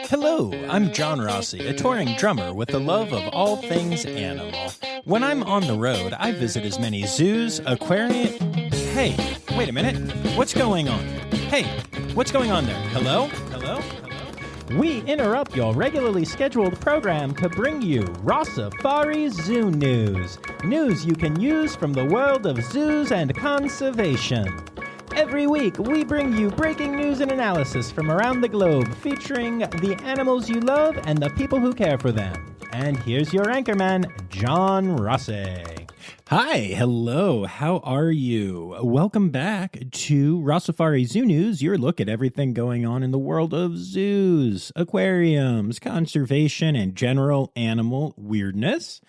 Hello, I'm John Rossi, a touring drummer with the love of all things animal. When I'm on the road, I visit as many zoos, aquariums... Hey, wait a minute. What's going on? Hey, what's going on there? Hello? Hello? Hello? We interrupt your regularly scheduled program to bring you Rossifari Zoo News. News you can use from the world of zoos and conservation. Every week, we bring you breaking news and analysis from around the globe, featuring the animals you love and the people who care for them. And here's your anchorman, John Rossi. Hi, hello, how are you? Welcome back to Rossifari Zoo News, your look at everything going on in the world of zoos, aquariums, conservation, and general animal weirdness.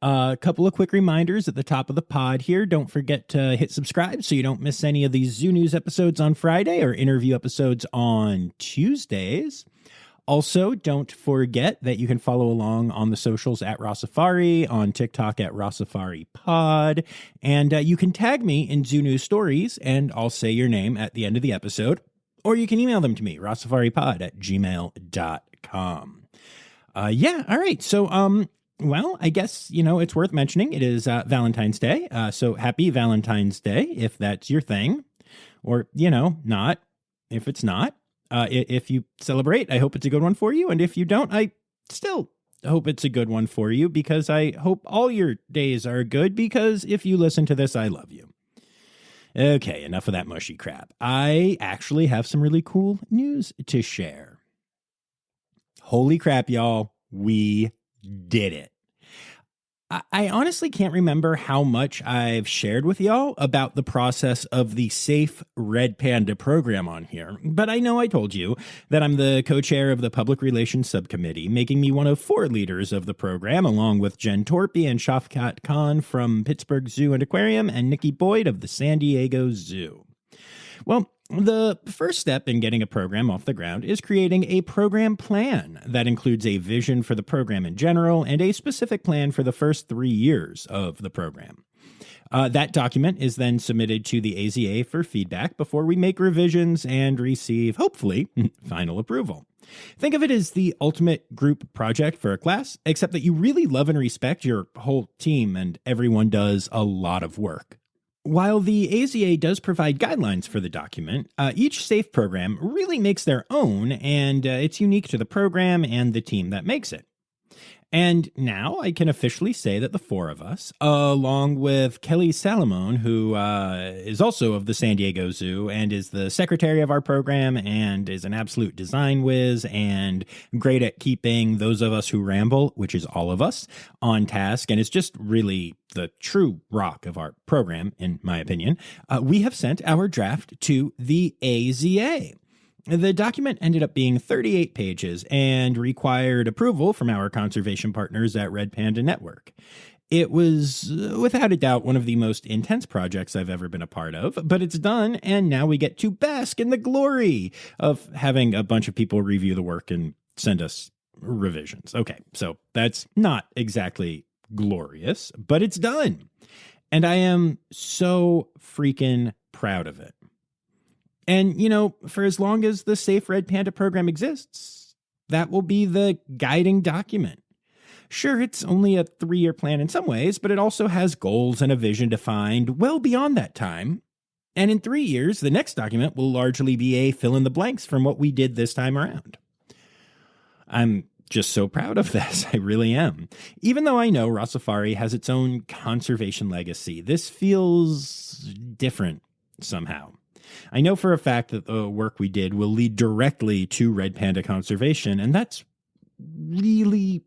A couple of quick reminders at the top of the pod here. Don't forget to hit subscribe so you don't miss any of these Zoo News episodes on Friday or interview episodes on Tuesdays. Also, don't forget that you can follow along on the socials at Rossifari, on TikTok at Rossifari Pod, and you can tag me in Zoo News stories, and I'll say your name at the end of the episode, or you can email them to me, rossifaripod@gmail.com. All right, so, well, I guess, it's worth mentioning. It is Valentine's Day, so happy Valentine's Day, if that's your thing, or, not, if it's not. If you celebrate, I hope it's a good one for you, and if you don't, I still hope it's a good one for you, because I hope all your days are good, because if you listen to this, I love you. Okay, enough of that mushy crap. I actually have some really cool news to share. Holy crap, y'all, we did it. I honestly can't remember how much I've shared with y'all about the process of the SAFE Red Panda program on here, but I know I told you that I'm the co-chair of the Public Relations Subcommittee, making me one of 4 leaders of the program, along with Jen Torpy and Shafkat Khan from Pittsburgh Zoo and Aquarium, and Nikki Boyd of the San Diego Zoo. Well, the first step in getting a program off the ground is creating a program plan that includes a vision for the program in general and a specific plan for the first 3 years of the program. That document is then submitted to the AZA for feedback before we make revisions and receive, hopefully, final approval. Think of it as the ultimate group project for a class, except that you really love and respect your whole team and everyone does a lot of work. While the AZA does provide guidelines for the document, each SAFE program really makes their own, and it's unique to the program and the team that makes it. And now I can officially say that the 4 of us, along with Kelly Salomon, who is also of the San Diego Zoo and is the secretary of our program and is an absolute design whiz and great at keeping those of us who ramble, which is all of us, on task, and is just really the true rock of our program, in my opinion, we have sent our draft to the AZA. The document ended up being 38 pages and required approval from our conservation partners at Red Panda Network. It was, without a doubt, one of the most intense projects I've ever been a part of, but it's done, and now we get to bask in the glory of having a bunch of people review the work and send us revisions. Okay, so that's not exactly glorious, but it's done. And I am so freaking proud of it. And, for as long as the SAFE Red Panda program exists, that will be the guiding document. Sure, it's only a 3-year plan in some ways, but it also has goals and a vision defined well beyond that time. And in 3 years, the next document will largely be a fill in the blanks from what we did this time around. I'm just so proud of this. I really am. Even though I know Rossifari has its own conservation legacy, this feels different somehow. I know for a fact that the work we did will lead directly to Red Panda conservation, and that's really,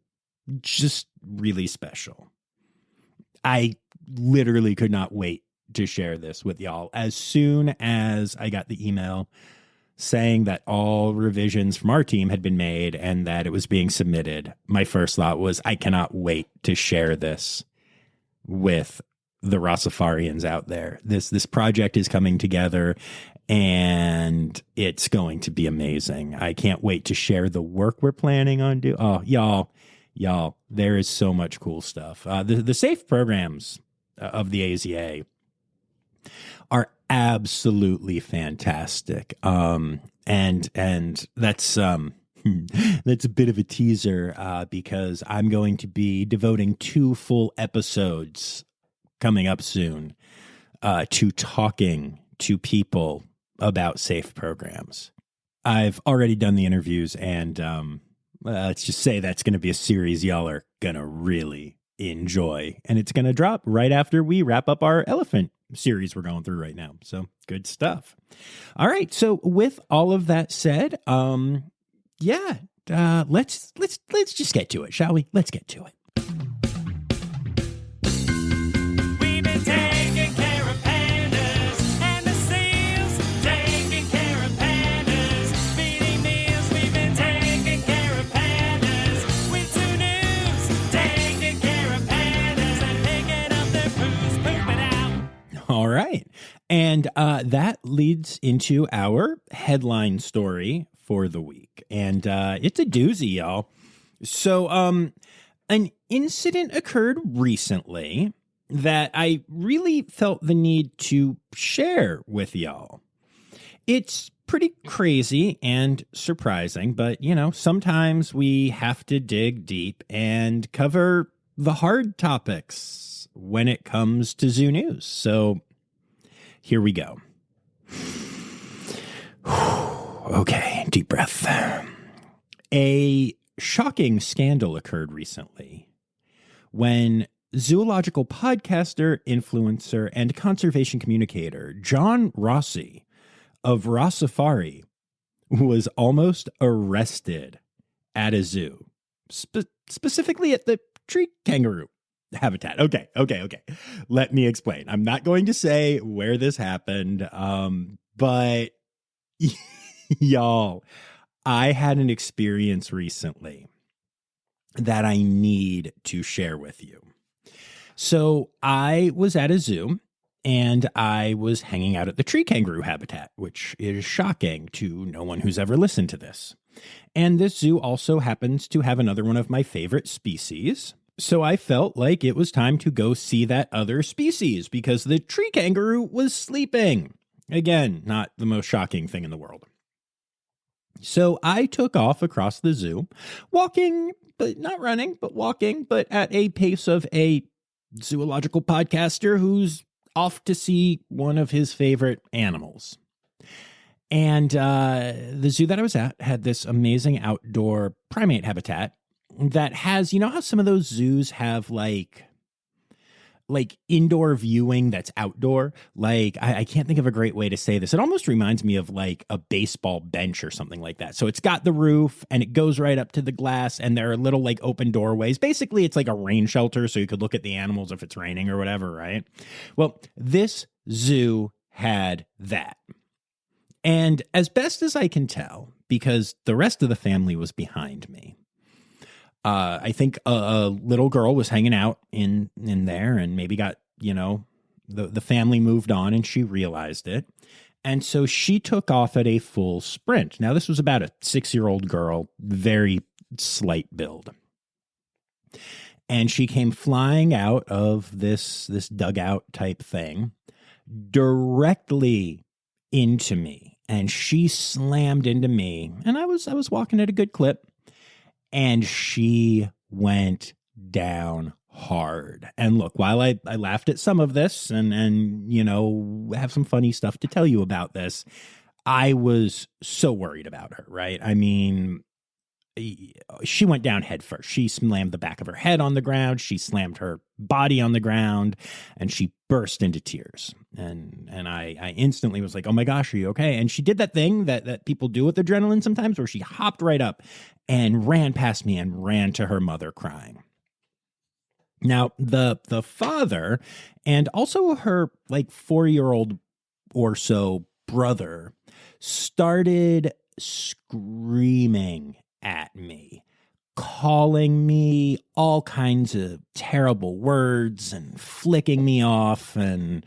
just really special. I literally could not wait to share this with y'all. As soon as I got the email saying that all revisions from our team had been made and that it was being submitted, my first thought was, I cannot wait to share this with the Rossifarians out there. This project is coming together and it's going to be amazing. I can't wait to share the work we're planning on doing. Oh, y'all, there is so much cool stuff. The SAFE programs of the AZA are absolutely fantastic. And that's that's a bit of a teaser because I'm going to be devoting 2 full episodes coming up soon to talking to people about SAFE programs. I've already done the interviews, and let's just say that's going to be a series y'all are going to really enjoy. And it's going to drop right after we wrap up our elephant series we're going through right now. So good stuff. All right. So with all of that said, let's just get to it, shall we? Let's get to it. We've been taking care of pandas and the seals, taking care of pandas, feeding meals. We've been taking care of pandas with Zoo News, taking care of pandas and picking up their poos, pooping out. All right. And that leads into our headline story for the week. And it's a doozy, y'all. So an incident occurred recently that I really felt the need to share with y'all. It's pretty crazy and surprising, but, sometimes we have to dig deep and cover the hard topics when it comes to zoo news. So here we go. Okay, deep breath. A shocking scandal occurred recently when zoological podcaster, influencer, and conservation communicator John Rossi of Rossifari was almost arrested at a zoo, specifically at the tree kangaroo habitat. Okay. Let me explain. I'm not going to say where this happened, but y'all, I had an experience recently that I need to share with you. So I was at a zoo and I was hanging out at the tree kangaroo habitat, which is shocking to no one who's ever listened to this. And this zoo also happens to have another one of my favorite species. So I felt like it was time to go see that other species because the tree kangaroo was sleeping. Again, not the most shocking thing in the world. So I took off across the zoo, walking, but not running, but walking, but at a pace of a zoological podcaster who's off to see one of his favorite animals. And the zoo that I was at had this amazing outdoor primate habitat that has, how some of those zoos have like indoor viewing that's outdoor. Like, I can't think of a great way to say this. It almost reminds me of like a baseball bench or something like that. So it's got the roof and it goes right up to the glass and there are little like open doorways. Basically, it's like a rain shelter so you could look at the animals if it's raining or whatever, right? Well, this zoo had that. And as best as I can tell, because the rest of the family was behind me, I think a little girl was hanging out in there and maybe got, the family moved on and she realized it. And so she took off at a full sprint. Now, this was about a 6-year-old girl, very slight build. And she came flying out of this dugout type thing directly into me. And she slammed into me. And I was walking at a good clip. And she went down hard. And look, while I laughed at some of this and have some funny stuff to tell you about this, I was so worried about her, right? I mean, she went down head first. She slammed the back of her head on the ground. She slammed her body on the ground and she burst into tears. And I instantly was like, oh my gosh, are you okay? And she did that thing that people do with adrenaline sometimes where she hopped right up and ran past me and ran to her mother crying. Now, the father and also her like 4-year-old or so brother started screaming at me, calling me all kinds of terrible words and flicking me off and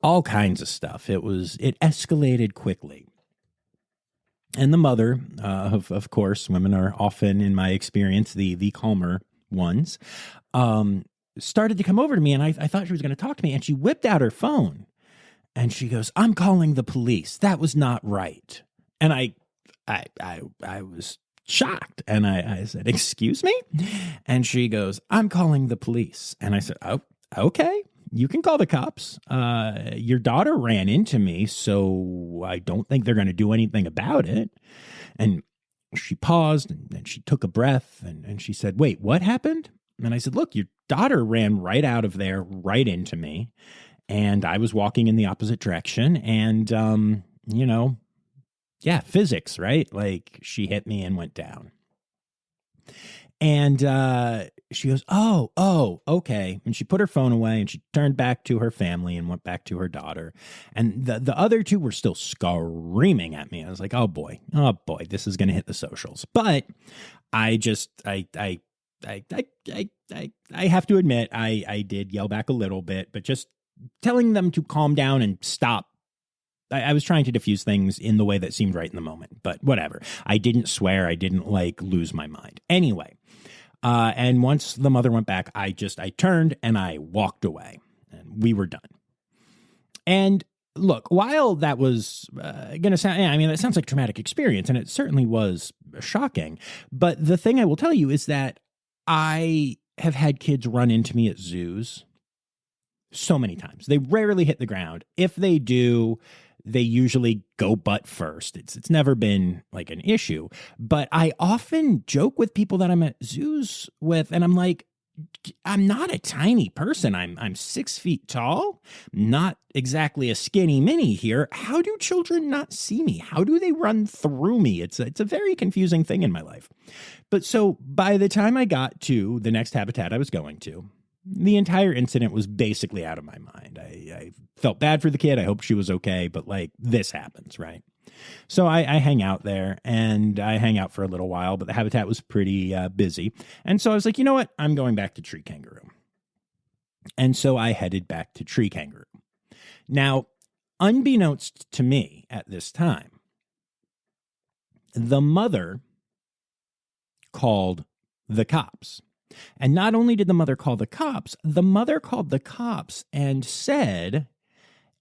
all kinds of stuff. It escalated quickly. And the mother, of course, women are often, in my experience, the calmer ones, started to come over to me, and I thought she was going to talk to me, and she whipped out her phone, and she goes, "I'm calling the police. That was not right." And I was shocked. And I said, excuse me? And she goes, I'm calling the police. And I said, oh, okay, you can call the cops. Your daughter ran into me, so I don't think they're going to do anything about it. And she paused and she took a breath and she said, wait, what happened? And I said, look, your daughter ran right out of there, right into me. And I was walking in the opposite direction. And, yeah, physics, right? Like she hit me and went down. And she goes, oh, okay. And she put her phone away and she turned back to her family and went back to her daughter. And the other two were still screaming at me. I was like, oh boy, this is going to hit the socials. But I have to admit, I did yell back a little bit, but just telling them to calm down and stop. I was trying to diffuse things in the way that seemed right in the moment, but whatever. I didn't swear. I didn't lose my mind. Anyway, and once the mother went back, I turned and I walked away and we were done. And look, while that was going to sound, that sounds like a traumatic experience, and it certainly was shocking. But the thing I will tell you is that I have had kids run into me at zoos so many times. They rarely hit the ground. If they do, they usually go butt first. It's never been like an issue. But I often joke with people that I'm at zoos with, and I'm like, I'm not a tiny person. I'm 6 feet tall, not exactly a skinny mini here. How do children not see me? How do they run through me? It's a very confusing thing in my life. But so by the time I got to the next habitat I was going to, the entire incident was basically out of my mind. I felt bad for the kid. I hoped she was okay, but this happens, right? So I hang out there and I hang out for a little while, but the habitat was pretty busy. And so I was like, you know what? I'm going back to tree kangaroo. And so I headed back to tree kangaroo. Now, unbeknownst to me at this time, the mother called the cops. And not only did the mother call the cops and said,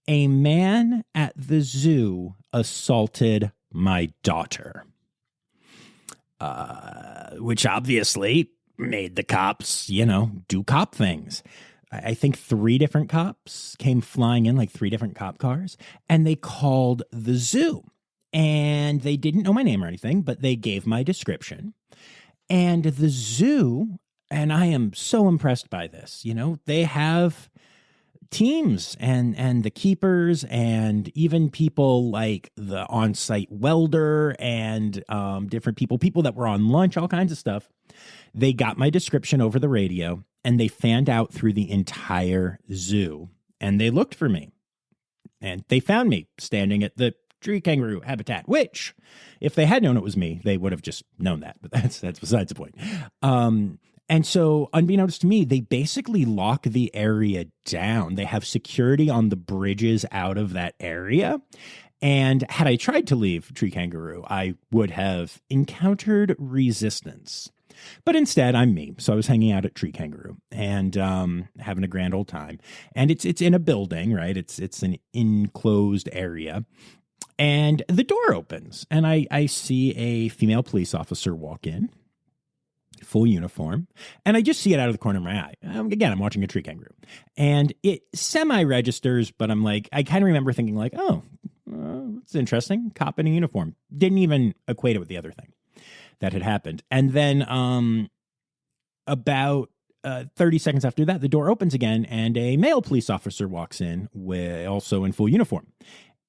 a man at the zoo assaulted my daughter. Which obviously made the cops, do cop things. I think 3 different cops came flying in, 3 different cop cars, and they called the zoo. And they didn't know my name or anything, but they gave my description. And the zoo, and I am so impressed by this, they have teams and the keepers and even people like the on-site welder and different people that were on lunch, all kinds of stuff. They got my description over the radio and they fanned out through the entire zoo and they looked for me and they found me standing at the tree kangaroo habitat, which if they had known it was me, they would have just known that, but that's besides the point. And so, unbeknownst to me, they basically lock the area down. They have security on the bridges out of that area. And had I tried to leave tree kangaroo, I would have encountered resistance. But instead, I'm me. So I was hanging out at tree kangaroo and having a grand old time. And it's in a building, right? It's an enclosed area. And the door opens and I see a female police officer walk in. Full uniform. And I just see it out of the corner of my eye. Again, I'm watching a tree kangaroo. And it semi-registers, but I'm I kind of remember thinking it's interesting. Cop in a uniform. Didn't even equate it with the other thing that had happened. And then about 30 seconds after that, the door opens again and a male police officer walks in, also in full uniform.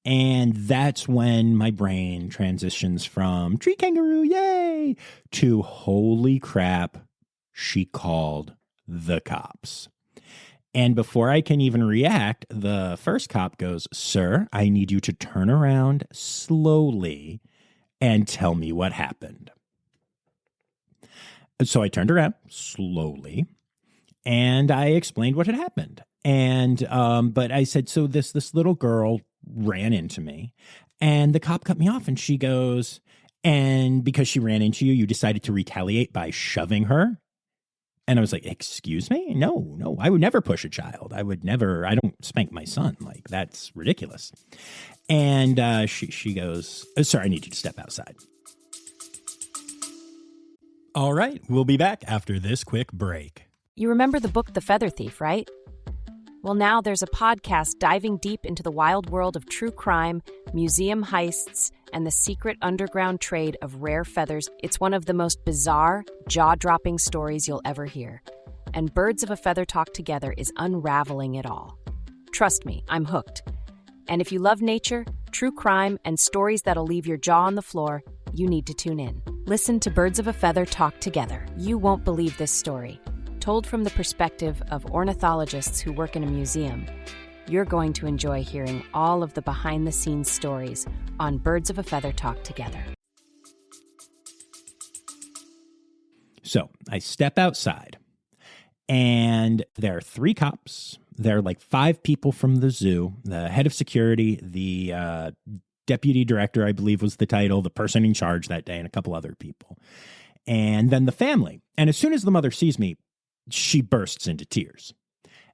And that's when my brain transitions from tree kangaroo, yay, to holy crap, she called the cops. And before I can even react, the first cop goes, sir, I need you to turn around slowly and tell me what happened. So I turned around slowly and I explained what had happened. And, but I said, so this little girl ran into me and the cop cut me off and she goes, and because she ran into you, you decided to retaliate by shoving her. And I was like, excuse me? No, I would never push a child. I don't spank my son. That's ridiculous. And she goes, oh, sir, I need you to step outside. All right, we'll be back after this quick break. You remember the book The Feather Thief, right? Well, now there's a podcast diving deep into the wild world of true crime, museum heists, and the secret underground trade of rare feathers. It's one of the most bizarre, jaw-dropping stories you'll ever hear. And Birds of a Feather Talk Together is unraveling it all. Trust me, I'm hooked. And if you love nature, true crime, and stories that'll leave your jaw on the floor, you need to tune in. Listen to Birds of a Feather Talk Together. You won't believe this story. Told from the perspective of ornithologists who work in a museum, you're going to enjoy hearing all of the behind-the-scenes stories on Birds of a Feather Talk Together. So I step outside, and there are 3 cops. There are like 5 people from the zoo, the head of security, the deputy director, I believe was the title, the person in charge that day, and a couple other people. And then the family. And as soon as the mother sees me, she bursts into tears.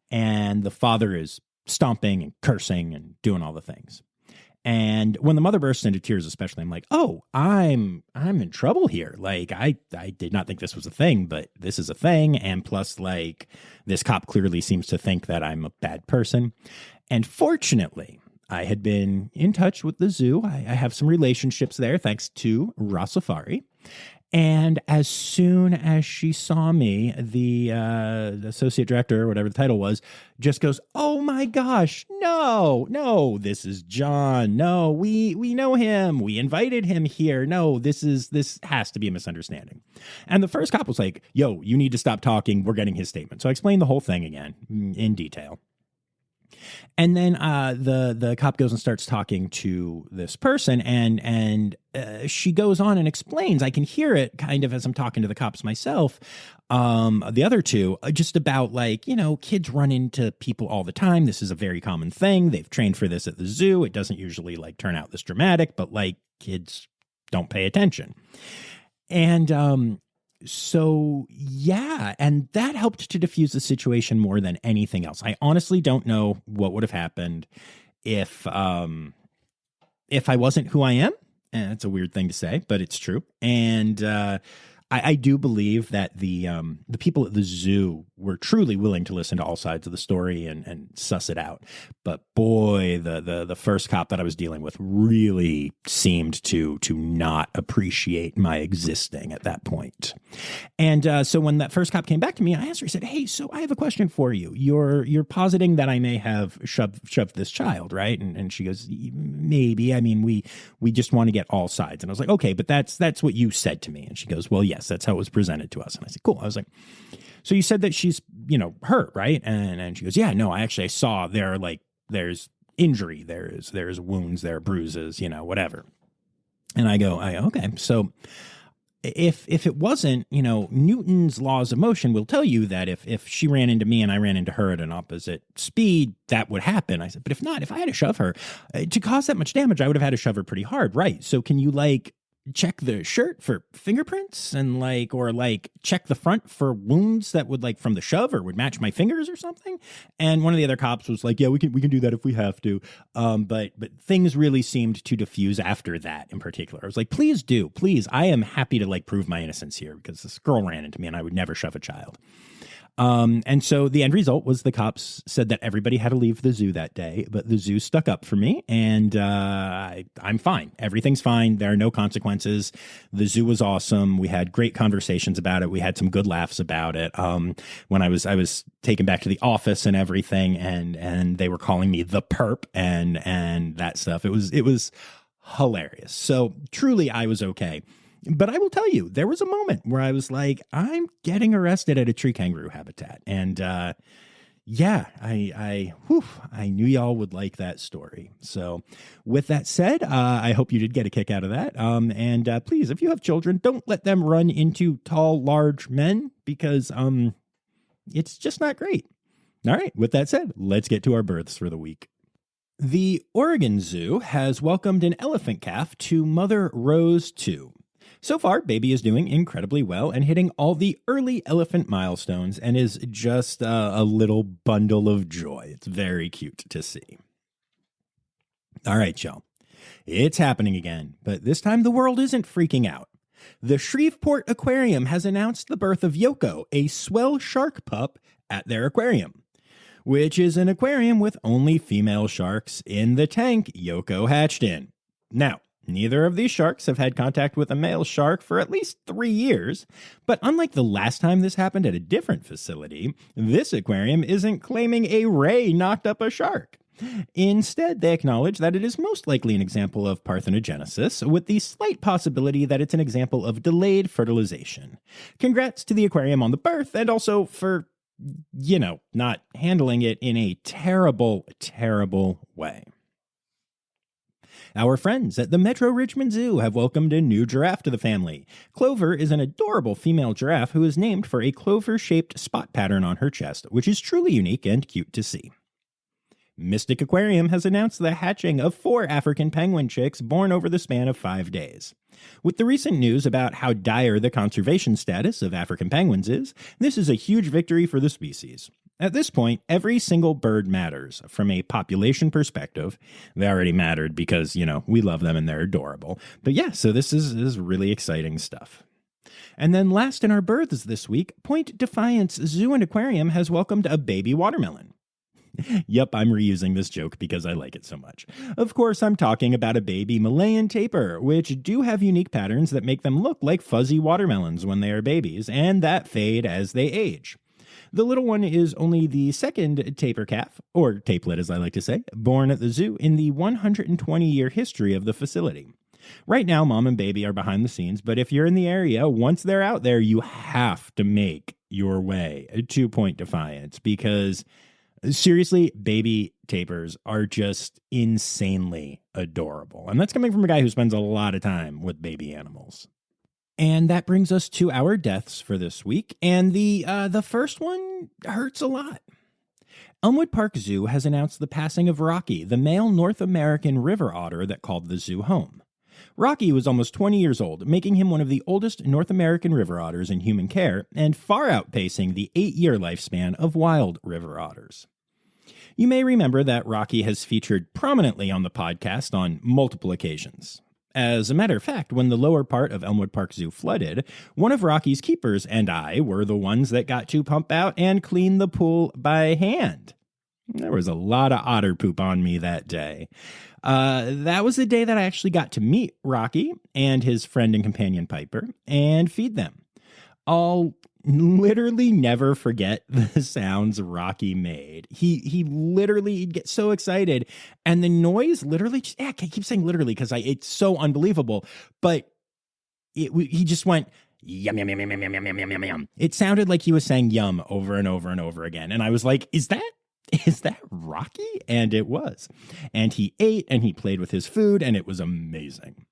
And the father is stomping and cursing and doing all the things. And when the mother bursts into tears, especially, I'm like, oh, I'm in trouble here. Like, I did not think this was a thing, but this is a thing. And plus, like, this cop clearly seems to think that I'm a bad person. And fortunately, I had been in touch with the zoo. I have some relationships there, thanks to Rossifari. And as soon as she saw me, the associate director, or whatever the title was, just goes, oh my gosh, no, this is John. No, we know him. We invited him here. No, this has to be a misunderstanding. And the first cop was like, yo, you need to stop talking. We're getting his statement. So I explained the whole thing again in detail. And then the cop goes and starts talking to this person, and she goes on and explains. I can hear it kind of as I'm talking to the cops myself, the other two, just about like, kids run into people all the time. This is a very common thing. They've trained for this at the zoo. It doesn't usually like turn out this dramatic, but like kids don't pay attention. And so, yeah, and that helped to diffuse the situation more than anything else. I honestly don't know what would have happened if I wasn't who I am. And it's a weird thing to say, but it's true. And I do believe that the people at the zoo were truly willing to listen to all sides of the story and suss it out. But boy, the first cop that I was dealing with really seemed to not appreciate my existing at that point. And so when that first cop came back to me, I asked her, I said, hey, so I have a question for you. You're positing that I may have shoved this child, right? And she goes, maybe. I mean, we just want to get all sides. And I was like, okay, but that's what you said to me. And she goes, well, yes, that's how it was presented to us. And I said, cool. I was like, so you said that she's, hurt, right? And she goes, yeah, no, I saw there's injury, there's wounds, there are bruises, whatever. And I go, okay. So if it wasn't, Newton's laws of motion will tell you that if she ran into me and I ran into her at an opposite speed, that would happen. I said, but if not, if I had to shove her to cause that much damage, I would have had to shove her pretty hard. Right. So can you check the shirt for fingerprints and or check the front for wounds that would from the shove or would match my fingers or something? And one of the other cops was like, yeah, we can do that if we have to. But things really seemed to diffuse after that in particular. I was like, please do, please. I am happy to prove my innocence here because this girl ran into me and I would never shove a child. And so the end result was the cops said that everybody had to leave the zoo that day, but the zoo stuck up for me and, I'm fine. Everything's fine. There are no consequences. The zoo was awesome. We had great conversations about it. We had some good laughs about it. When I was taken back to the office and everything and they were calling me the perp and that stuff. It was hilarious. So truly I was okay. But I will tell you, there was a moment where I was like, I'm getting arrested at a tree kangaroo habitat. And yeah, I knew y'all would like that story. So with that said, I hope you did get a kick out of that. And please, if you have children, don't let them run into tall, large men because it's just not great. All right, with that said, let's get to our births for the week. The Oregon Zoo has welcomed an elephant calf to Mother Rose 2. So far, baby is doing incredibly well and hitting all the early elephant milestones and is just a little bundle of joy. It's very cute to see. All right, y'all. It's happening again, but this time the world isn't freaking out. The Shreveport Aquarium has announced the birth of Yoko, a swell shark pup, at their aquarium, which is an aquarium with only female sharks in the tank Yoko hatched in. Now, neither of these sharks have had contact with a male shark for at least 3 years, but unlike the last time this happened at a different facility, this aquarium isn't claiming a ray knocked up a shark. Instead, they acknowledge that it is most likely an example of parthenogenesis, with the slight possibility that it's an example of delayed fertilization. Congrats to the aquarium on the birth, and also for, not handling it in a terrible, terrible way. Our friends at the Metro Richmond Zoo have welcomed a new giraffe to the family. Clover is an adorable female giraffe who is named for a clover-shaped spot pattern on her chest, which is truly unique and cute to see. Mystic Aquarium has announced the hatching of 4 African penguin chicks born over the span of 5 days. With the recent news about how dire the conservation status of African penguins is, this is a huge victory for the species. At this point, every single bird matters from a population perspective. They already mattered because, we love them and they're adorable. But yeah, so this is really exciting stuff. And then last in our births this week, Point Defiance Zoo and Aquarium has welcomed a baby watermelon. Yep, I'm reusing this joke because I like it so much. Of course, I'm talking about a baby Malayan tapir, which do have unique patterns that make them look like fuzzy watermelons when they are babies, and that fade as they age. The little one is only the second tapir calf, or tapelet as I like to say, born at the zoo in the 120-year history of the facility. Right now, mom and baby are behind the scenes, but if you're in the area, once they're out there, you have to make your way to Point Defiance because seriously, baby tapirs are just insanely adorable. And that's coming from a guy who spends a lot of time with baby animals. And that brings us to our deaths for this week. And the first one hurts a lot. Elmwood Park Zoo has announced the passing of Rocky, the male North American river otter that called the zoo home. Rocky was almost 20 years old, making him one of the oldest North American river otters in human care and far outpacing the 8-year lifespan of wild river otters. You may remember that Rocky has featured prominently on the podcast on multiple occasions. As a matter of fact, when the lower part of Elmwood Park Zoo flooded, one of Rocky's keepers and I were the ones that got to pump out and clean the pool by hand. There was a lot of otter poop on me that day. That was the day that I actually got to meet Rocky and his friend and companion Piper and feed them. I'll literally never forget the sounds Rocky made. He literally, he'd get so excited, and the noise literally, I keep saying literally because it's so unbelievable, but he just went yum, yum, yum, yum, yum, yum, yum, yum, yum, yum. It sounded like he was saying yum over and over and over again, and I was like, is that Rocky? And it was. And he ate and he played with his food, and it was amazing.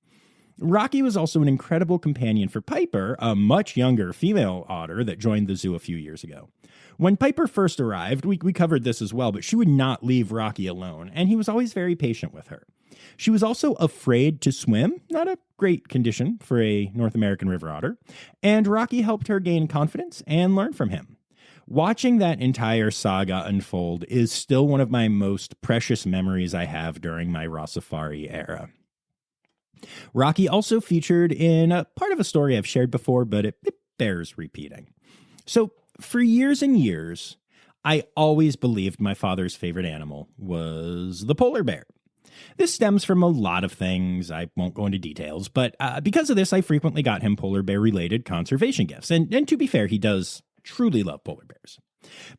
Rocky was also an incredible companion for Piper, a much younger female otter that joined the zoo a few years ago. When Piper first arrived, we covered this as well, but she would not leave Rocky alone, and he was always very patient with her. She was also afraid to swim, not a great condition for a North American river otter, and Rocky helped her gain confidence and learn from him. Watching that entire saga unfold is still one of my most precious memories I have during my Rossifari era. Rocky also featured in a part of a story I've shared before, but it bears repeating. So, for years and years, I always believed my father's favorite animal was the polar bear. This stems from a lot of things. I won't go into details, but because of this, I frequently got him polar bear-related conservation gifts. And to be fair, he does truly love polar bears.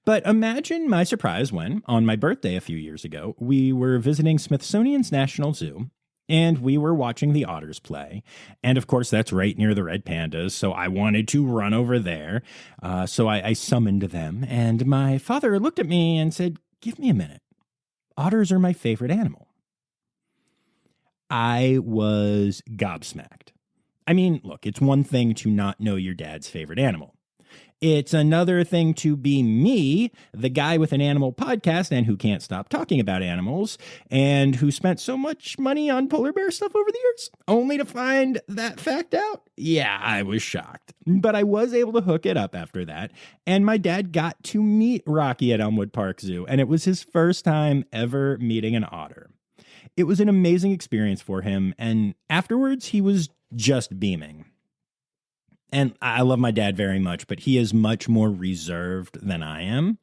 But imagine my surprise when, on my birthday a few years ago, we were visiting Smithsonian's National Zoo, and we were watching the otters play. And of course, that's right near the red pandas, so I wanted to run over there. So I summoned them, and my father looked at me and said, "Give me a minute. Otters are my favorite animal." I was gobsmacked. I mean, look, it's one thing to not know your dad's favorite animal. It's another thing to be me, the guy with an animal podcast and who can't stop talking about animals, and who spent so much money on polar bear stuff over the years, only to find that fact out. Yeah, I was shocked. But I was able to hook it up after that, and my dad got to meet Rocky at Elmwood Park Zoo, and it was his first time ever meeting an otter. It was an amazing experience for him, and afterwards he was just beaming. And I love my dad very much, but he is much more reserved than I am.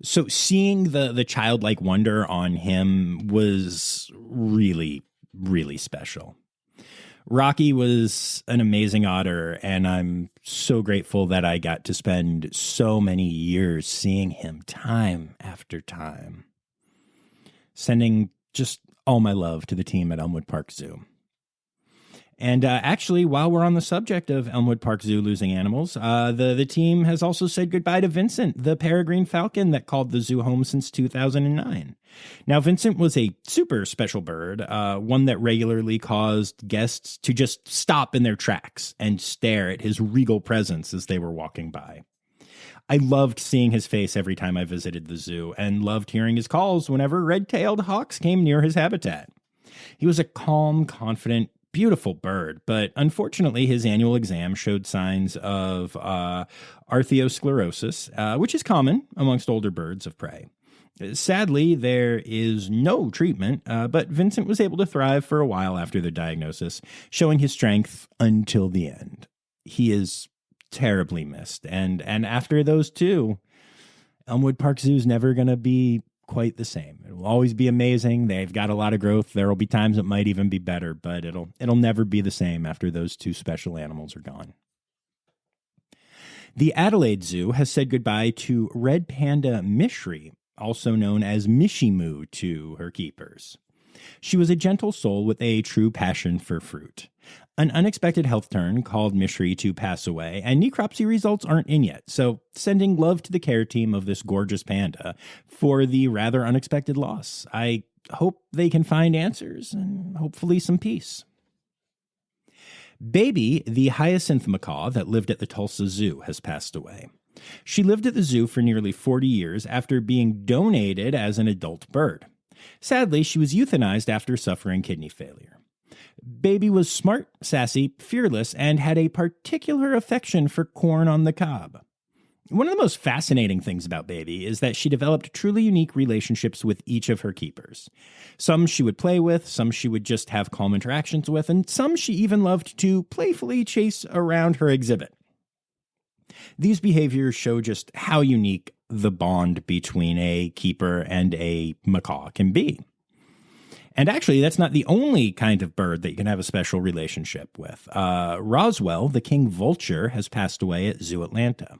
So seeing the childlike wonder on him was really, really special. Rocky was an amazing otter, and I'm so grateful that I got to spend so many years seeing him time after time. Sending just all my love to the team at Elmwood Park Zoo. And actually, while we're on the subject of Elmwood Park Zoo losing animals, the team has also said goodbye to Vincent, the peregrine falcon that called the zoo home since 2009. Now, Vincent was a super special bird, one that regularly caused guests to just stop in their tracks and stare at his regal presence as they were walking by. I loved seeing his face every time I visited the zoo and loved hearing his calls whenever red-tailed hawks came near his habitat. He was a calm, confident, beautiful bird, but unfortunately his annual exam showed signs of arthrosclerosis, which is common amongst older birds of prey. Sadly, there is no treatment, but Vincent was able to thrive for a while after the diagnosis, showing his strength until the end. He is terribly missed, and after those two, Elmwood Park Zoo is never going to be quite the same. It will always be amazing. They've got a lot of growth. There will be times it might even be better, but it'll never be the same after those two special animals are gone. The Adelaide Zoo has said goodbye to red panda Mishri, also known as Mishimu to her keepers. She was a gentle soul with a true passion for fruit. An unexpected health turn called Mishri to pass away, and necropsy results aren't in yet, so sending love to the care team of this gorgeous panda for the rather unexpected loss. I hope they can find answers and hopefully some peace. Baby, the hyacinth macaw that lived at the Tulsa Zoo, has passed away. She lived at the zoo for nearly 40 years after being donated as an adult bird. Sadly, she was euthanized after suffering kidney failure. Baby was smart, sassy, fearless, and had a particular affection for corn on the cob. One of the most fascinating things about Baby is that she developed truly unique relationships with each of her keepers. Some she would play with, some she would just have calm interactions with, and some she even loved to playfully chase around her exhibit. These behaviors show just how unique the bond between a keeper and a macaw can be. And actually, that's not the only kind of bird that you can have a special relationship with. Roswell, the king vulture, has passed away at ZooAtlanta.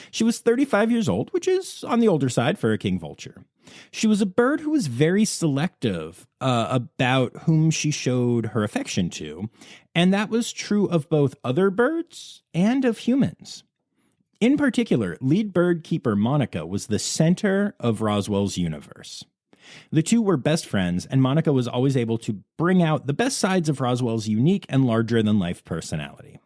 She was 35 years old, which is on the older side for a king vulture. She was a bird who was very selective about whom she showed her affection to, and that was true of both other birds and of humans. In particular, lead bird keeper Monica was the center of Roswell's universe. The two were best friends, and Monica was always able to bring out the best sides of Roswell's unique and larger-than-life personality.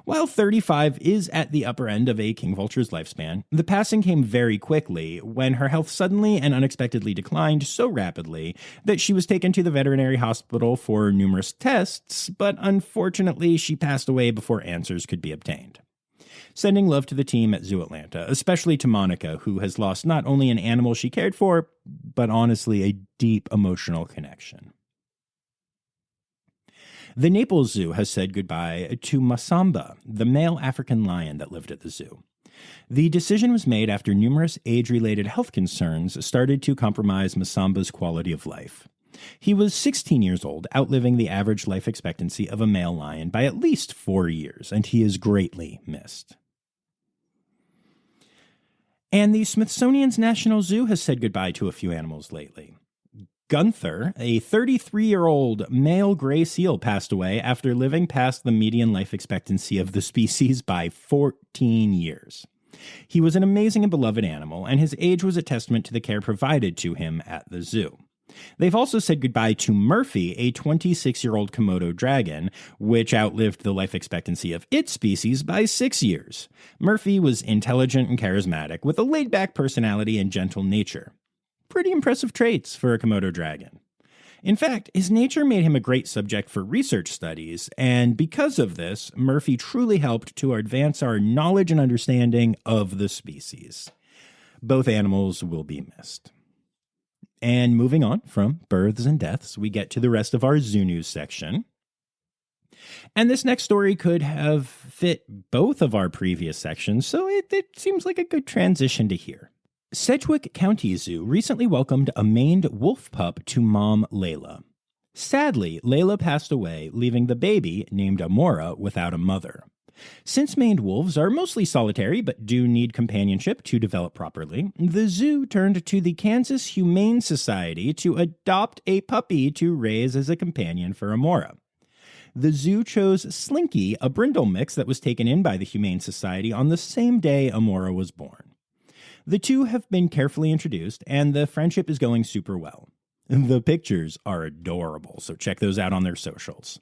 While 35 is at the upper end of a king vulture's lifespan, the passing came very quickly when her health suddenly and unexpectedly declined so rapidly that she was taken to the veterinary hospital for numerous tests, but unfortunately she passed away before answers could be obtained. Sending love to the team at ZooAtlanta, especially to Monica, who has lost not only an animal she cared for, but honestly a deep emotional connection. The Naples Zoo has said goodbye to Masamba, the male African lion that lived at the zoo. The decision was made after numerous age-related health concerns started to compromise Masamba's quality of life. He was 16 years old, outliving the average life expectancy of a male lion by at least 4 years, and he is greatly missed. And the Smithsonian's National Zoo has said goodbye to a few animals lately. Gunther, a 33-year-old male gray seal, passed away after living past the median life expectancy of the species by 14 years. He was an amazing and beloved animal, and his age was a testament to the care provided to him at the zoo. They've also said goodbye to Murphy, a 26-year-old Komodo dragon, which outlived the life expectancy of its species by 6 years. Murphy was intelligent and charismatic, with a laid-back personality and gentle nature. Pretty impressive traits for a Komodo dragon. In fact, his nature made him a great subject for research studies, and because of this, Murphy truly helped to advance our knowledge and understanding of the species. Both animals will be missed. And moving on from births and deaths, we get to the rest of our zoo news section. And this next story could have fit both of our previous sections, so it seems like a good transition to here. Sedgwick County Zoo recently welcomed a maned wolf pup to mom Layla. Sadly, Layla passed away, leaving the baby, named Amora, without a mother. Since maned wolves are mostly solitary but do need companionship to develop properly, the zoo turned to the Kansas Humane Society to adopt a puppy to raise as a companion for Amora. The zoo chose Slinky, a brindle mix that was taken in by the Humane Society on the same day Amora was born. The two have been carefully introduced, and the friendship is going super well. The pictures are adorable, so check those out on their socials.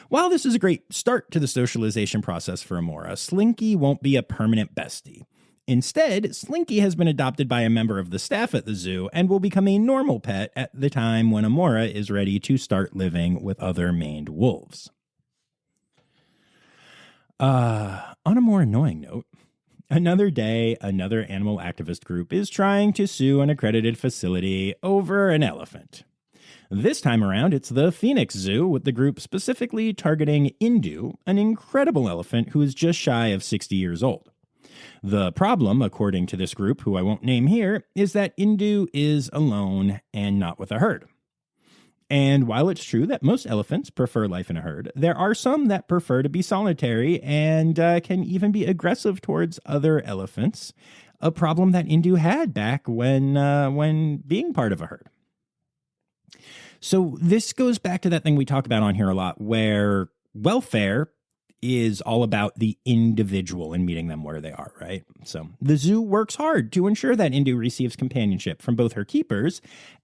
While this is a great start to the socialization process for Amora, Slinky won't be a permanent bestie. Instead, Slinky has been adopted by a member of the staff at the zoo and will become a normal pet at the time when Amora is ready to start living with other maned wolves. On a more annoying note, another day, another animal activist group is trying to sue an accredited facility over an elephant. This time around, it's the Phoenix Zoo, with the group specifically targeting Indu, an incredible elephant who is just shy of 60 years old. The problem, according to this group, who I won't name here, is that Indu is alone and not with a herd. And while it's true that most elephants prefer life in a herd, there are some that prefer to be solitary and can even be aggressive towards other elephants, a problem that Indu had back when being part of a herd. So this goes back to that thing we talk about on here a lot, where welfare is all about the individual and meeting them where they are, right? So the zoo works hard to ensure that Indu receives companionship from both her keepers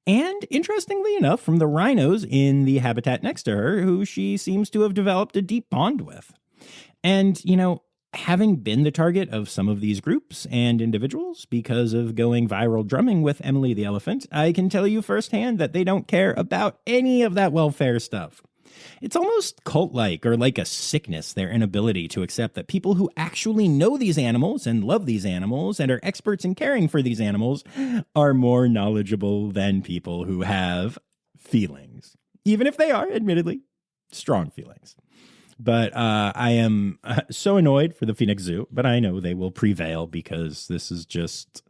and, interestingly enough, from the rhinos in the habitat next to her, who she seems to have developed a deep bond with. And, having been the target of some of these groups and individuals because of going viral drumming with Emily the elephant, I can tell you firsthand that they don't care about any of that welfare stuff. It's almost cult-like or like a sickness, their inability to accept that people who actually know these animals and love these animals and are experts in caring for these animals are more knowledgeable than people who have feelings, even if they are, admittedly, strong feelings. But I am so annoyed for the Phoenix Zoo, but I know they will prevail because this is just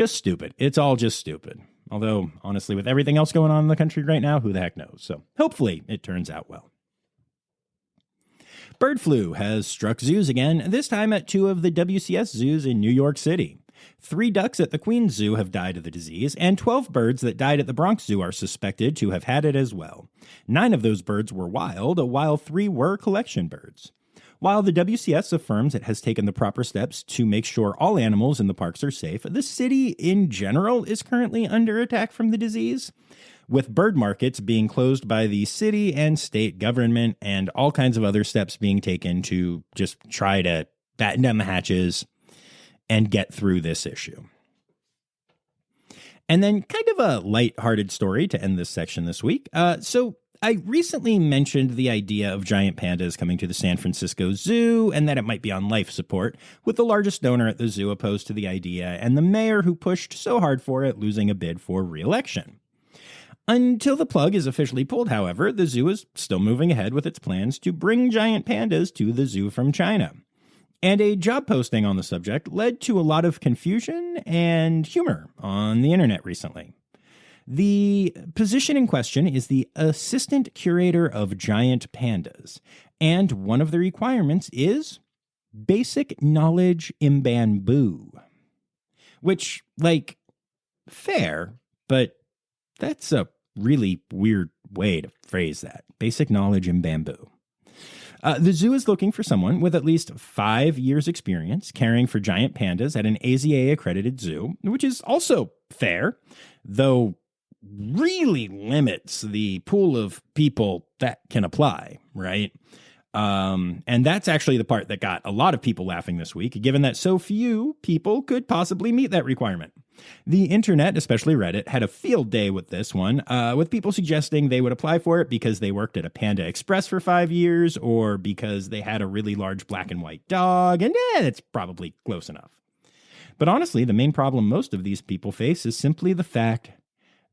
stupid. It's all just stupid. Although, honestly, with everything else going on in the country right now, who the heck knows? So hopefully it turns out well. Bird flu has struck zoos again, this time at 2 of the WCS zoos in New York City. 3 ducks at the Queens Zoo have died of the disease, and 12 birds that died at the Bronx Zoo are suspected to have had it as well. 9 of those birds were wild, while 3 were collection birds. While the WCS affirms it has taken the proper steps to make sure all animals in the parks are safe, the city in general is currently under attack from the disease, with bird markets being closed by the city and state government and all kinds of other steps being taken to just try to batten down the hatches and get through this issue. And then kind of a lighthearted story to end this section this week. So I recently mentioned the idea of giant pandas coming to the San Francisco Zoo and that it might be on life support, with the largest donor at the zoo opposed to the idea and the mayor who pushed so hard for it losing a bid for re-election. Until the plug is officially pulled, however, the zoo is still moving ahead with its plans to bring giant pandas to the zoo from China. And a job posting on the subject led to a lot of confusion and humor on the internet recently. The position in question is the assistant curator of giant pandas, and one of the requirements is basic knowledge in bamboo. Which, fair, but that's a really weird way to phrase that. Basic knowledge in bamboo. The zoo is looking for someone with at least 5 years experience caring for giant pandas at an AZA-accredited zoo, which is also fair, though really limits the pool of people that can apply, right? And that's actually the part that got a lot of people laughing this week, given that so few people could possibly meet that requirement. The internet, especially Reddit, had a field day with this one, with people suggesting they would apply for it because they worked at a Panda Express for 5 years or because they had a really large black and white dog, and it's probably close enough. But honestly, the main problem most of these people face is simply the fact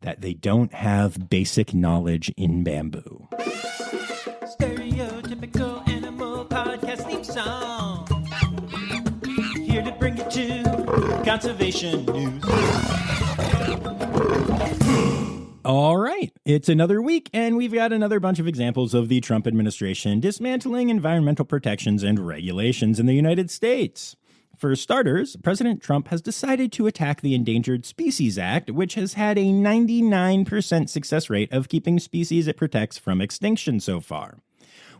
that they don't have basic knowledge in bamboo. Stereotypical here to bring you to conservation news. All right, it's another week, and we've got another bunch of examples of the Trump administration dismantling environmental protections and regulations in the United States. For starters, President Trump has decided to attack the Endangered Species Act, which has had a 99% success rate of keeping species it protects from extinction so far.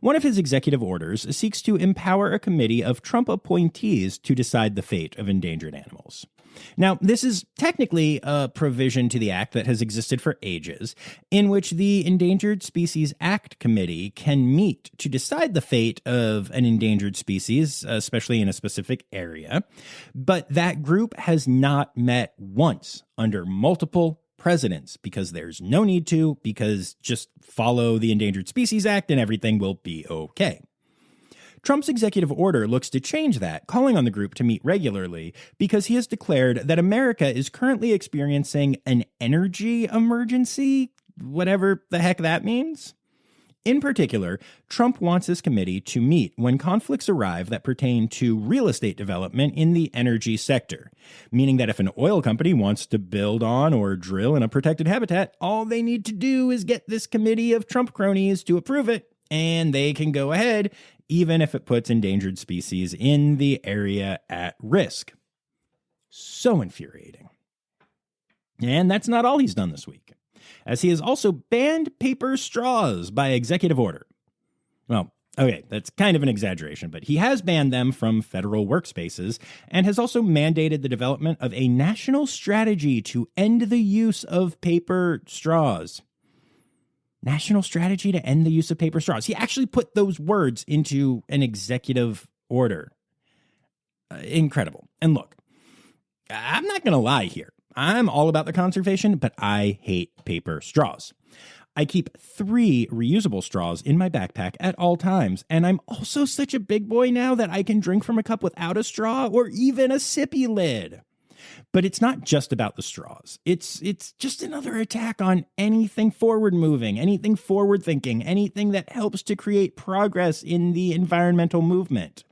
One of his executive orders seeks to empower a committee of Trump appointees to decide the fate of endangered animals. Now, this is technically a provision to the act that has existed for ages, in which the Endangered Species Act Committee can meet to decide the fate of an endangered species, especially in a specific area. But that group has not met once under multiple presidents because there's no need to, because just follow the Endangered Species Act and everything will be okay. Trump's executive order looks to change that, calling on the group to meet regularly because he has declared that America is currently experiencing an energy emergency, whatever the heck that means. In particular, Trump wants his committee to meet when conflicts arrive that pertain to real estate development in the energy sector, meaning that if an oil company wants to build on or drill in a protected habitat, all they need to do is get this committee of Trump cronies to approve it, and they can go ahead, even if it puts endangered species in the area at risk. So infuriating. And that's not all he's done this week, as he has also banned paper straws by executive order. Well, okay, that's kind of an exaggeration, but he has banned them from federal workspaces and has also mandated the development of a national strategy to end the use of paper straws. National strategy to end the use of paper straws. He actually put those words into an executive order. Incredible. And look, I'm not going to lie here. I'm all about the conservation, but I hate paper straws. I keep 3 reusable straws in my backpack at all times, and I'm also such a big boy now that I can drink from a cup without a straw or even a sippy lid. But it's not just about the straws. It's just another attack on anything forward-moving, anything forward-thinking, anything that helps to create progress in the environmental movement.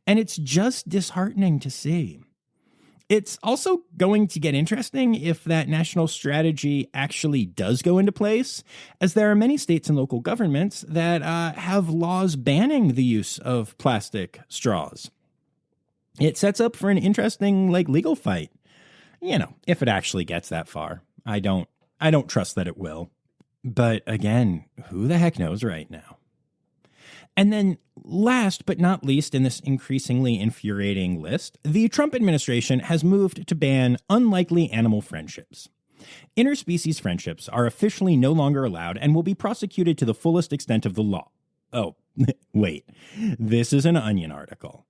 And it's just disheartening to see. It's also going to get interesting if that national strategy actually does go into place, as there are many states and local governments that have laws banning the use of plastic straws. It sets up for an interesting, legal fight. You know, if it actually gets that far. I don't trust that it will. But again, who the heck knows right now? And then last but not least in this increasingly infuriating list, the Trump administration has moved to ban unlikely animal friendships. Interspecies friendships are officially no longer allowed and will be prosecuted to the fullest extent of the law. Oh, wait, this is an Onion article.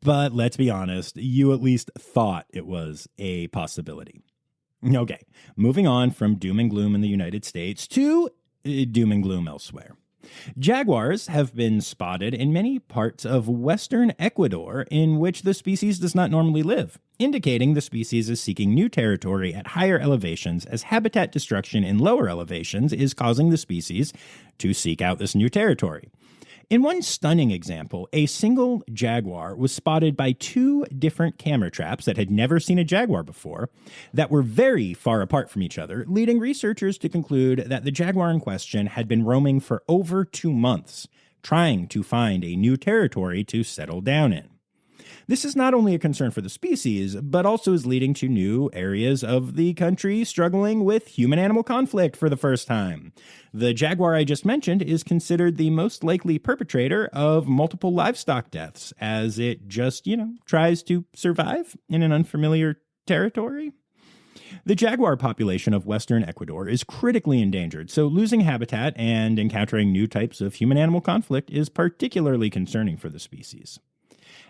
But let's be honest, you at least thought it was a possibility. Okay, moving on from doom and gloom in the United States to doom and gloom elsewhere. Jaguars have been spotted in many parts of western Ecuador in which the species does not normally live, indicating the species is seeking new territory at higher elevations as habitat destruction in lower elevations is causing the species to seek out this new territory. In one stunning example, a single jaguar was spotted by 2 different camera traps that had never seen a jaguar before that were very far apart from each other, leading researchers to conclude that the jaguar in question had been roaming for over 2 months, trying to find a new territory to settle down in. This is not only a concern for the species, but also is leading to new areas of the country struggling with human-animal conflict for the first time. The jaguar I just mentioned is considered the most likely perpetrator of multiple livestock deaths, as it just, tries to survive in an unfamiliar territory. The jaguar population of western Ecuador is critically endangered, so losing habitat and encountering new types of human-animal conflict is particularly concerning for the species.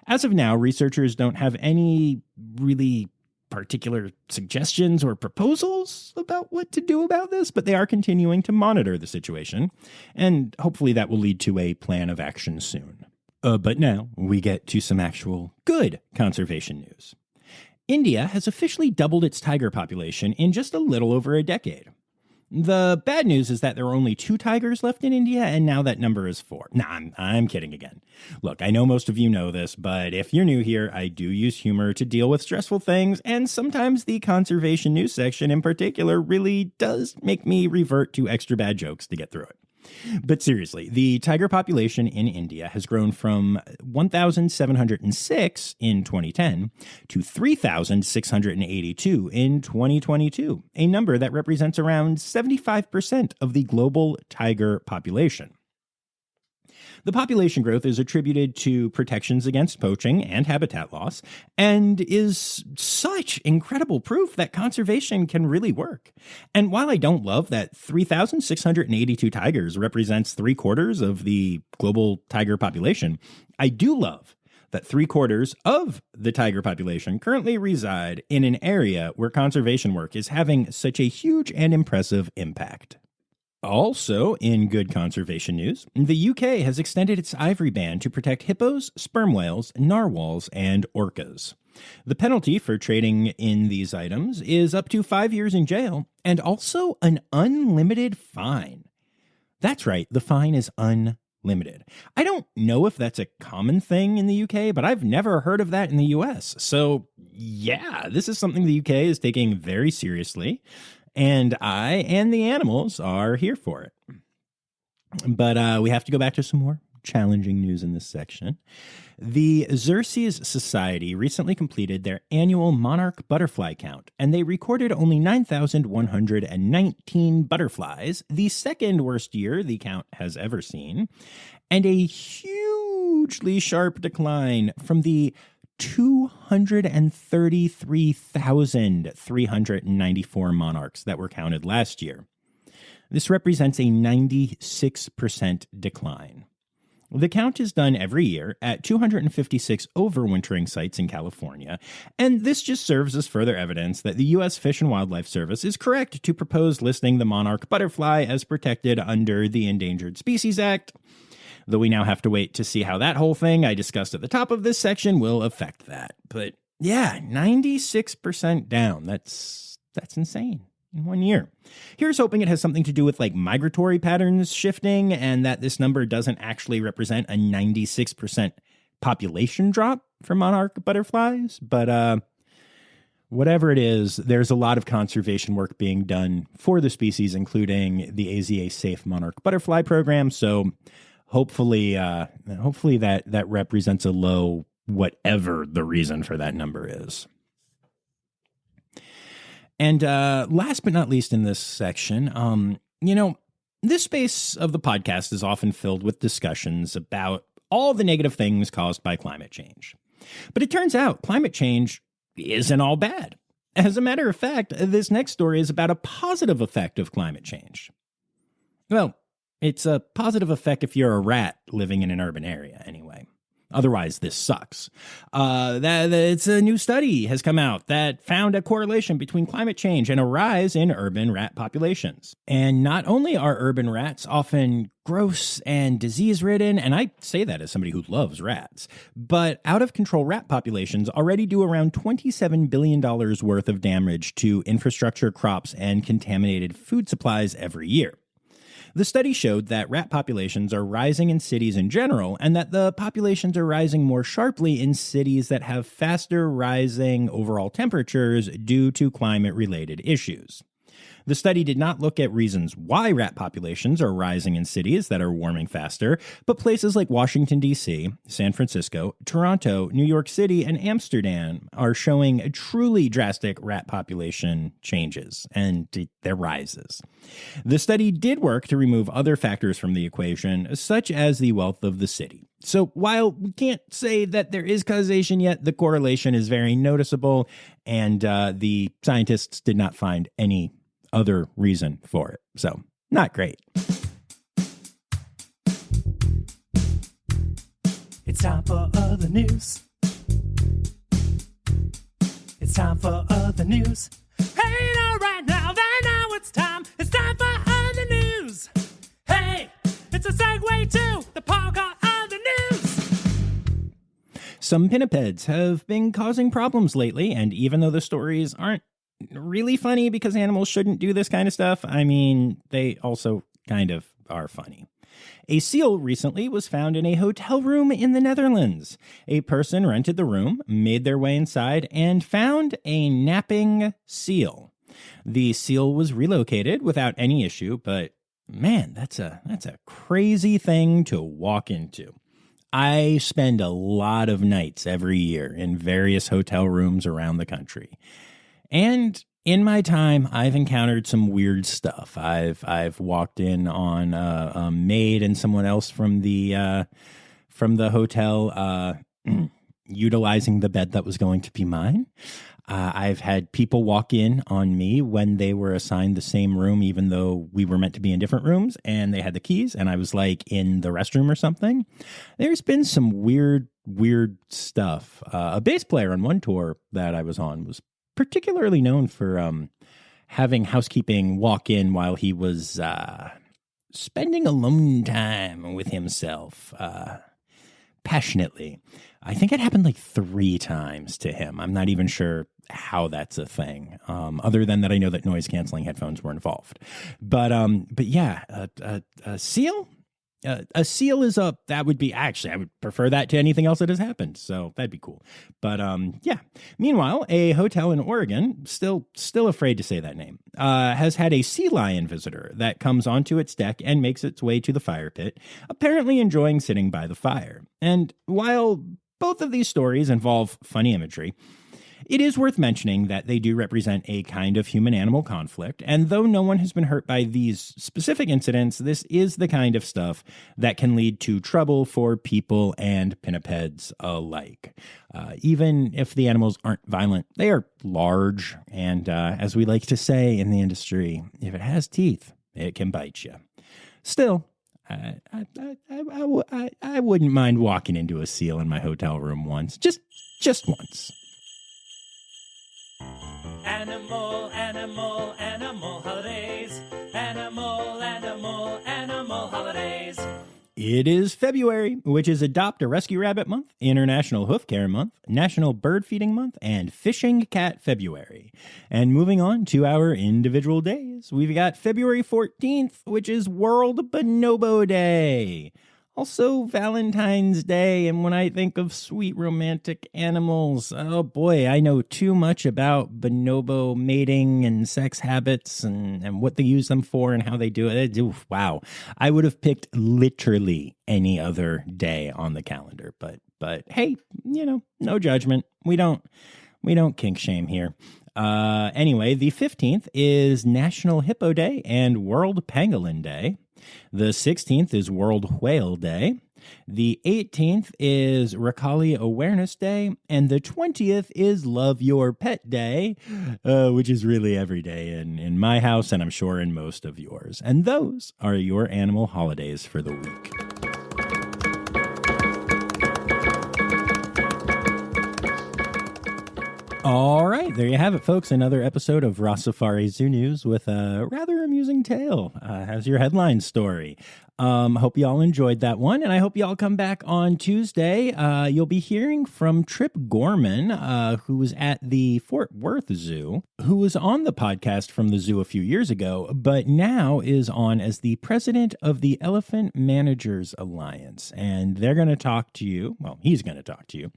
As of now, researchers don't have any really particular suggestions or proposals about what to do about this, but they are continuing to monitor the situation, and hopefully that will lead to a plan of action soon. But now we get to some actual good conservation news. India has officially doubled its tiger population in just a little over a decade. The bad news is that there are only 2 tigers left in India, and now that number is 4. Nah, I'm kidding again. Look, I know most of you know this, but if you're new here, I do use humor to deal with stressful things, and sometimes the conservation news section in particular really does make me revert to extra bad jokes to get through it. But seriously, the tiger population in India has grown from 1,706 in 2010 to 3,682 in 2022, a number that represents around 75% of the global tiger population. The population growth is attributed to protections against poaching and habitat loss, and is such incredible proof that conservation can really work. And while I don't love that 3,682 tigers represents 3/4 of the global tiger population, I do love that 3/4 of the tiger population currently reside in an area where conservation work is having such a huge and impressive impact. Also, in good conservation news, the UK has extended its ivory ban to protect hippos, sperm whales, narwhals, and orcas. The penalty for trading in these items is up to 5 years in jail and also an unlimited fine. That's right, the fine is unlimited. I don't know if that's a common thing in the UK, but I've never heard of that in the US. So, yeah, this is something the UK is taking very seriously. And I and the animals are here for it. But we have to go back to some more challenging news in this section. The Xerces Society recently completed their annual monarch butterfly count, and they recorded only 9,119 butterflies, the second worst year the count has ever seen, and a hugely sharp decline from the 233,394 monarchs that were counted last year. This represents a 96% decline. The count is done every year at 256 overwintering sites in California, and this just serves as further evidence that the U.S. Fish and Wildlife Service is correct to propose listing the monarch butterfly as protected under the Endangered Species Act, though we now have to wait to see how that whole thing I discussed at the top of this section will affect that. But yeah, 96% down. That's insane in 1 year. Here's hoping it has something to do with like migratory patterns shifting and that this number doesn't actually represent a 96% population drop for monarch butterflies. But whatever it is, there's a lot of conservation work being done for the species, including the AZA Safe Monarch Butterfly Program. So hopefully that represents a low, whatever the reason for that number is. And last but not least in this section, this space of the podcast is often filled with discussions about all the negative things caused by climate change. But it turns out climate change isn't all bad. As a matter of fact, this next story is about a positive effect of climate change. Well, it's a positive effect if you're a rat living in an urban area, anyway. Otherwise, this sucks. It's a new study has come out that found a correlation between climate change and a rise in urban rat populations. And not only are urban rats often gross and disease-ridden, and I say that as somebody who loves rats, but out-of-control rat populations already do around $27 billion worth of damage to infrastructure, crops, and contaminated food supplies every year. The study showed that rat populations are rising in cities in general, and that the populations are rising more sharply in cities that have faster rising overall temperatures due to climate-related issues. The study did not look at reasons why rat populations are rising in cities that are warming faster, but places like Washington, D.C., San Francisco, Toronto, New York City, and Amsterdam are showing truly drastic rat population changes and their rises. The study did work to remove other factors from the equation, such as the wealth of the city. So while we can't say that there is causation yet, the correlation is very noticeable, and the scientists did not find any other reason for it. So, not great. It's time for other news. It's time for other news. Hey, now, right now, now it's time. It's time for other news. Hey, it's a segue to the part called other news. Some pinnipeds have been causing problems lately, and even though the stories aren't really funny because animals shouldn't do this kind of stuff. I mean, they also kind of are funny. A seal recently was found in a hotel room in the Netherlands. A person rented the room, made their way inside, and found a napping seal. The seal was relocated without any issue, but man, that's a crazy thing to walk into. I spend a lot of nights every year in various hotel rooms around the country. And in my time, I've encountered some weird stuff. I've walked in on a maid and someone else from the hotel utilizing the bed that was going to be mine. I've had people walk in on me when they were assigned the same room, even though we were meant to be in different rooms, and they had the keys, and I was like in the restroom or something. There's been some weird stuff. A bass player on one tour that I was on was particularly known for having housekeeping walk in while he was spending alone time with himself passionately. I think it happened like 3 times to him. I'm not even sure how that's a thing, other than that I know that noise canceling headphones were involved. But yeah, a seal. A seal is that would be, actually, I would prefer that to anything else that has happened. So that'd be cool. But yeah. Meanwhile, a hotel in Oregon, still afraid to say that name, has had a sea lion visitor that comes onto its deck and makes its way to the fire pit, apparently enjoying sitting by the fire. And while both of these stories involve funny imagery, it is worth mentioning that they do represent a kind of human-animal conflict, and though no one has been hurt by these specific incidents, this is the kind of stuff that can lead to trouble for people and pinnipeds alike. Even if the animals aren't violent, they are large, and as we like to say in the industry, if it has teeth, it can bite you. Still, I wouldn't mind walking into a seal in my hotel room once, just once. Animal, animal, animal holidays. Animal, animal, animal holidays. It is February, which is Adopt a Rescue Rabbit Month, International Hoof Care Month, National Bird Feeding Month, and Fishing Cat February. And moving on to our individual days, we've got February 14th, which is World Bonobo Day. Also Valentine's Day, and when I think of sweet romantic animals, oh boy, I know too much about bonobo mating and sex habits and what they use them for and how they do it. Oof, wow. I would have picked literally any other day on the calendar, but hey, no judgment. We don't kink shame here. Anyway, the 15th is National Hippo Day and World Pangolin Day. The 16th is World Whale Day. The 18th is Rakalia Awareness Day. And the 20th is Love Your Pet Day, which is really every day in my house, and I'm sure in most of yours. And those are your animal holidays for the week. All right, there you have it, folks. Another episode of Rossifari Zoo News with a rather amusing tale as your headline story. Hope you all enjoyed that one, and I hope you all come back on Tuesday. You'll be hearing from Trip Gorman, who was at the Fort Worth Zoo, who was on the podcast from the zoo a few years ago, but now is on as the president of the Elephant Managers Alliance. And they're going to talk to you, well, he's going to talk to you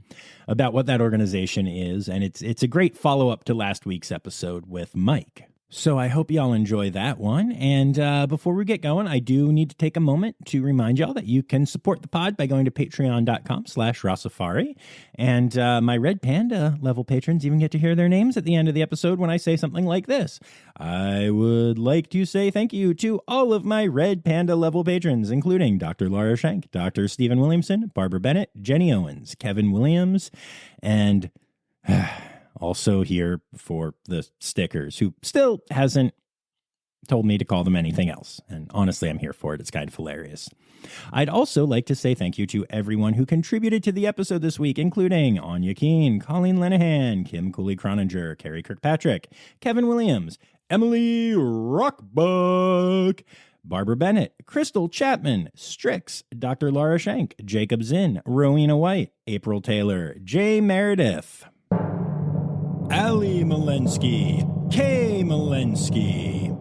about what that organization is, and it's a great follow-up to last week's episode with Mike. So I hope y'all enjoy that one. And before we get going, I do need to take a moment to remind y'all that you can support the pod by going to patreon.com/Rossifari. And my Red Panda level patrons even get to hear their names at the end of the episode when I say something like this. I would like to say thank you to all of my Red Panda level patrons, including Dr. Laura Schenk, Dr. Stephen Williamson, Barbara Bennett, Jenny Owens, Kevin Williams, and... also here for the stickers, who still hasn't told me to call them anything else. And honestly, I'm here for it. It's kind of hilarious. I'd also like to say thank you to everyone who contributed to the episode this week, including Anya Keene, Colleen Lenahan, Kim Cooley-Croninger, Carrie Kirkpatrick, Kevin Williams, Emily Rockbuck, Barbara Bennett, Crystal Chapman, Strix, Dr. Laura Schenk, Jacob Zinn, Rowena White, April Taylor, Jay Meredith, Ali Malensky, Kay Malensky.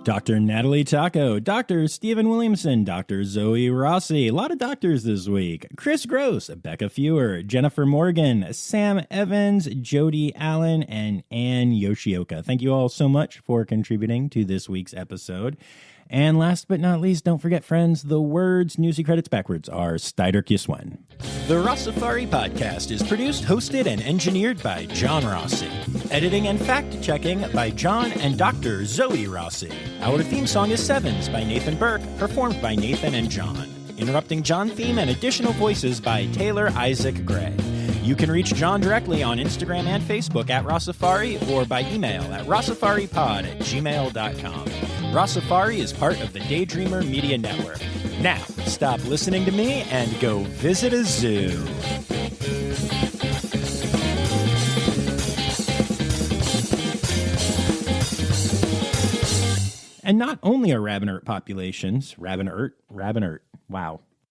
Dr. Natalie Taco, Dr. Stephen Williamson, Dr. Zoe Rossi, a lot of doctors this week. Chris Gross, Becca Fewer, Jennifer Morgan, Sam Evans, Jody Allen, and Ann Yoshioka. Thank you all so much for contributing to this week's episode. And last but not least, don't forget, friends, the words Newsy credits backwards are Steider Kiswen. The Rossifari podcast is produced, hosted, and engineered by John Rossi. Editing and fact-checking by John and Dr. Zoe Rossi. Our theme song is Sevens by Nathan Burke, performed by Nathan and John. Interrupting John theme and additional voices by Taylor Isaac Gray. You can reach John directly on Instagram and Facebook at Rossifari or by email at rossifaripod@gmail.com. Rossifari is part of the Daydreamer Media Network. Now, stop listening to me and go visit a zoo. And not only are rabbinert populations, rabbinert, wow.